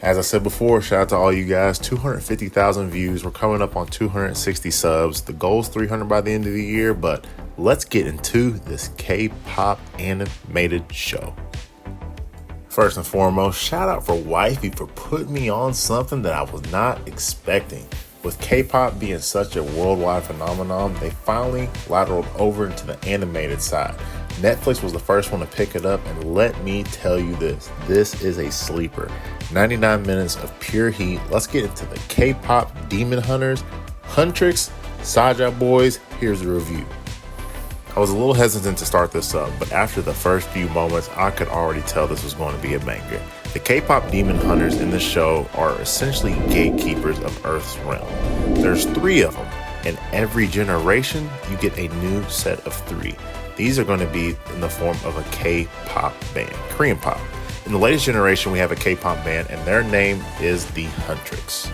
As I said before, shout out to all you guys. 250,000 views. We're coming up on 260 subs. The goal's 300 by the end of the year, but let's get into this K-pop animated show. First and foremost, shout out for Wifey for putting me on something that I was not expecting. With K-pop being such a worldwide phenomenon, they finally lateraled over into the animated side. Netflix was the first one to pick it up, and let me tell you this is a sleeper. 99 minutes of pure heat. Let's get into the K-pop Demon Hunters, Huntrix, Saja boys. Here's the review. I was a little hesitant to start this up, but after the first few moments, I could already tell this was going to be a banger. The K-pop Demon Hunters in this show are essentially gatekeepers of Earth's realm. There's 3 of them, and every generation you get a new set of 3. These are going to be in the form of a K-pop band, Korean pop. In the latest generation, we have a K-pop band, and their name is the Huntrix.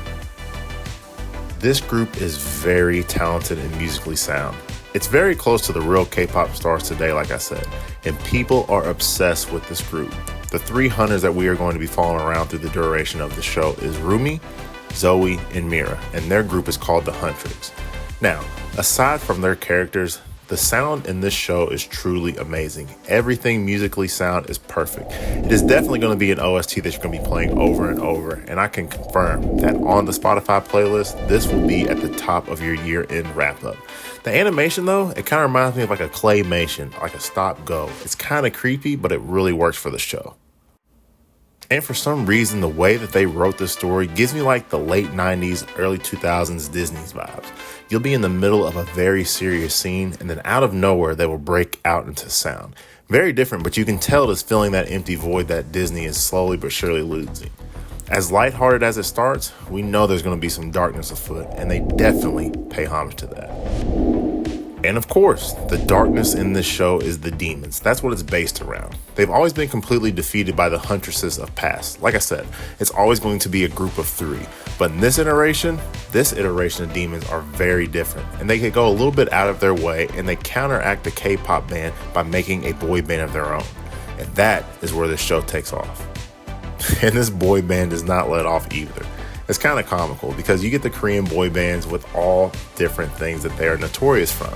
This group is very talented and musically sound. It's very close to the real K-pop stars today, like I said, and people are obsessed with this group. The 3 hunters that we are going to be following around through the duration of the show is Rumi, Zoe, and Mira, and their group is called the Huntrix. Now, aside from their characters, the sound in this show is truly amazing. Everything musically sound is perfect. It is definitely going to be an OST that you're going to be playing over and over, and I can confirm that on the Spotify playlist, this will be at the top of your year-end wrap-up. The animation, though, it kind of reminds me of like a claymation, like a stop-go. It's kind of creepy, but it really works for the show. And for some reason, the way that they wrote this story gives me like the late 90s, early 2000s Disney's vibes. You'll be in the middle of a very serious scene, and then out of nowhere, they will break out into sound. Very different, but you can tell it is filling that empty void that Disney is slowly but surely losing. As lighthearted as it starts, we know there's going to be some darkness afoot, and they definitely pay homage to that. And of course, the darkness in this show is the demons. That's what it's based around. They've always been completely defeated by the huntresses of past. Like I said, it's always going to be a group of 3. But in this iteration of demons are very different. And they can go a little bit out of their way, and they counteract the K-pop band by making a boy band of their own. And that is where this show takes off. And this boy band does not let off either. It's kind of comical because you get the Korean boy bands with all different things that they are notorious from.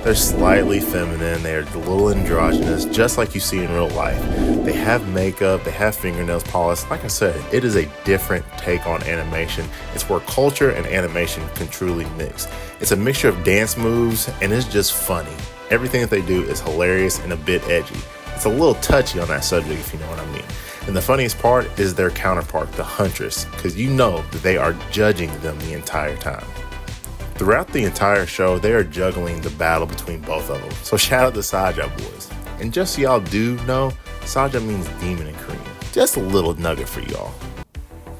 They're slightly feminine, they're a little androgynous, just like you see in real life. They have makeup, they have fingernails polished. Like I said, it is a different take on animation. It's where culture and animation can truly mix. It's a mixture of dance moves, and it's just funny. Everything that they do is hilarious and a bit edgy. It's a little touchy on that subject, if you know what I mean. And the funniest part is their counterpart, the Huntress, because you know that they are judging them the entire time. Throughout the entire show, they are juggling the battle between both of them. So shout out to Saja boys. And just so y'all do know, Saja means demon in Korean. Just a little nugget for y'all.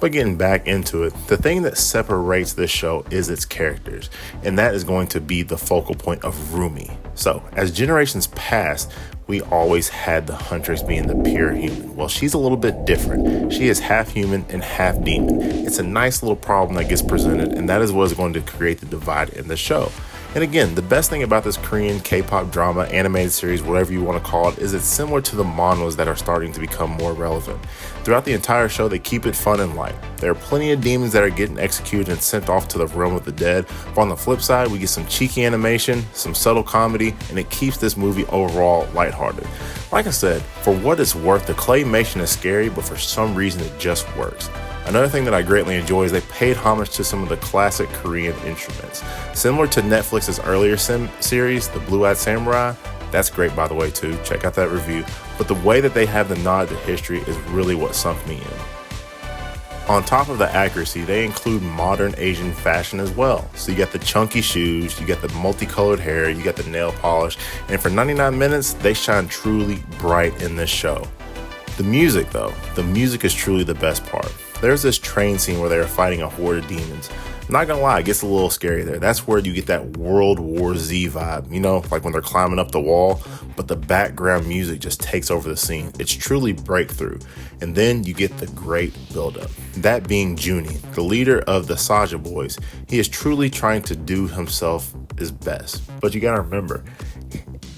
But getting back into it, the thing that separates this show is its characters, and that is going to be the focal point of Rumi. So, as generations pass, we always had the Huntress being the pure human. Well, she's a little bit different. She is half human and half demon. It's a nice little problem that gets presented, and that is what is going to create the divide in the show. And again, the best thing about this Korean K-pop drama, animated series, whatever you want to call it, is it's similar to the manhwas that are starting to become more relevant. Throughout the entire show, they keep it fun and light. There are plenty of demons that are getting executed and sent off to the realm of the dead. But on the flip side, we get some cheeky animation, some subtle comedy, and it keeps this movie overall lighthearted. Like I said, for what it's worth, the claymation is scary, but for some reason it just works. Another thing that I greatly enjoy is they paid homage to some of the classic Korean instruments. Similar to Netflix's earlier series, The Blue-Eyed Samurai, that's great by the way too, check out that review, but the way that they have the nod to history is really what sunk me in. On top of the accuracy, they include modern Asian fashion as well. So you got the chunky shoes, you got the multicolored hair, you got the nail polish, and for 99 minutes, they shine truly bright in this show. The music though, the music is truly the best part. There's this train scene where they're fighting a horde of demons. I'm not gonna lie, it gets a little scary there. That's where you get that World War Z vibe, you know, like when they're climbing up the wall, but the background music just takes over the scene. It's truly breakthrough. And then you get the great buildup. That being Junie, the leader of the Saja boys. He is truly trying to do himself his best. But you gotta remember,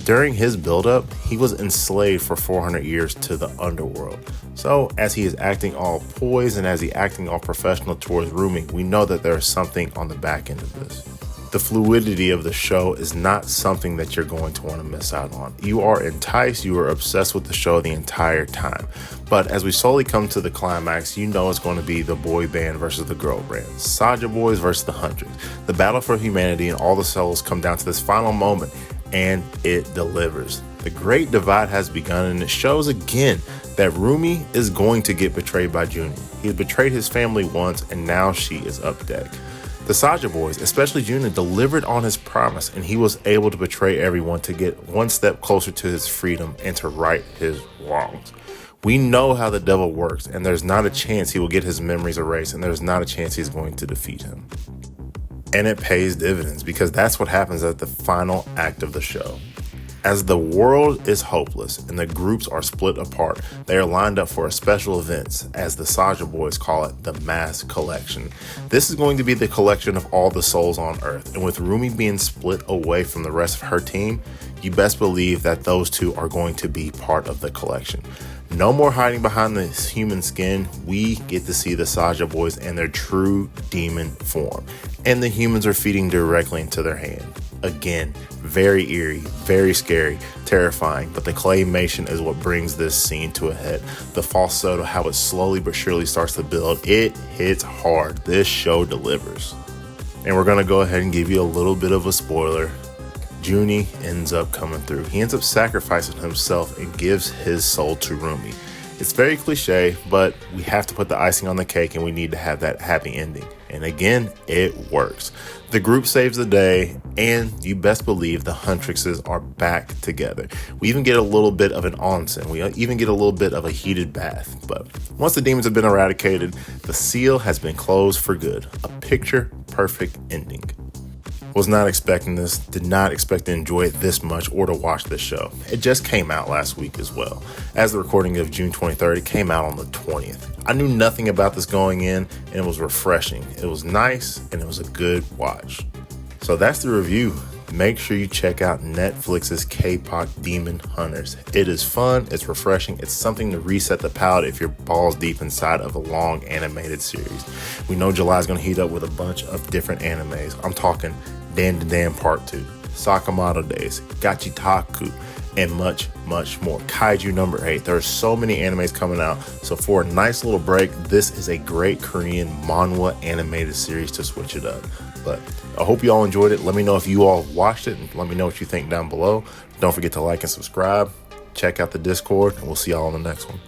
During his buildup, he was enslaved for 400 years to the underworld. So as he is acting all poised and as he acting all professional towards Rumi, we know that there is something on the back end of this. The fluidity of the show is not something that you're going to want to miss out on. You are enticed, you are obsessed with the show the entire time. But as we slowly come to the climax, you know it's going to be the boy band versus the girl band, Saja boys versus the Hundreds. The battle for humanity and all the souls come down to this final moment, and it delivers. The great divide has begun, and it shows again that Rumi is going to get betrayed by Junie. He has betrayed his family once, and now she is up deck. The Saja boys, especially Junie, delivered on his promise, and he was able to betray everyone to get one step closer to his freedom and to right his wrongs. We know how the devil works, and there's not a chance he will get his memories erased, and there's not a chance he's going to defeat him. And it pays dividends, because that's what happens at the final act of the show. As the world is hopeless and the groups are split apart, they are lined up for a special event, as the Saja boys call it, the mass collection. This is going to be the collection of all the souls on Earth, and with Rumi being split away from the rest of her team, you best believe that those two are going to be part of the collection. No more hiding behind the human skin. We get to see the Saja boys in their true demon form, and the humans are feeding directly into their hand. Again, very eerie, very scary, terrifying, but the claymation is what brings this scene to a head. The falsetto, how it slowly but surely starts to build, it hits hard. This show delivers. And we're going to go ahead and give you a little bit of a spoiler. Junie ends up coming through. He ends up sacrificing himself and gives his soul to Rumi. It's very cliche, but we have to put the icing on the cake, and we need to have that happy ending. And again, it works. The group saves the day, and you best believe the Huntrixes are back together. We even get a little bit of an onsen. We even get a little bit of a heated bath. But once the demons have been eradicated, the seal has been closed for good. A picture-perfect ending. Was not expecting this, did not expect to enjoy it this much or to watch this show. It just came out last week as well. As the recording of June 23rd, it came out on the 20th. I knew nothing about this going in, and it was refreshing. It was nice, and it was a good watch. So that's the review. Make sure you check out Netflix's Kpop Demon Hunters. It is fun, it's refreshing, it's something to reset the palate if you're balls deep inside of a long animated series. We know July is going to heat up with a bunch of different animes. I'm talking Dan to Dan Part 2, Sakamoto Days, Gachitaku, and much, much more. Kaiju number 8. There are so many animes coming out, so for a nice little break, this is a great Korean manhwa animated series to switch it up. But I hope you all enjoyed it. Let me know if you all watched it, and let me know what you think down below. Don't forget to like and subscribe. Check out the Discord, and we'll see y'all on the next one.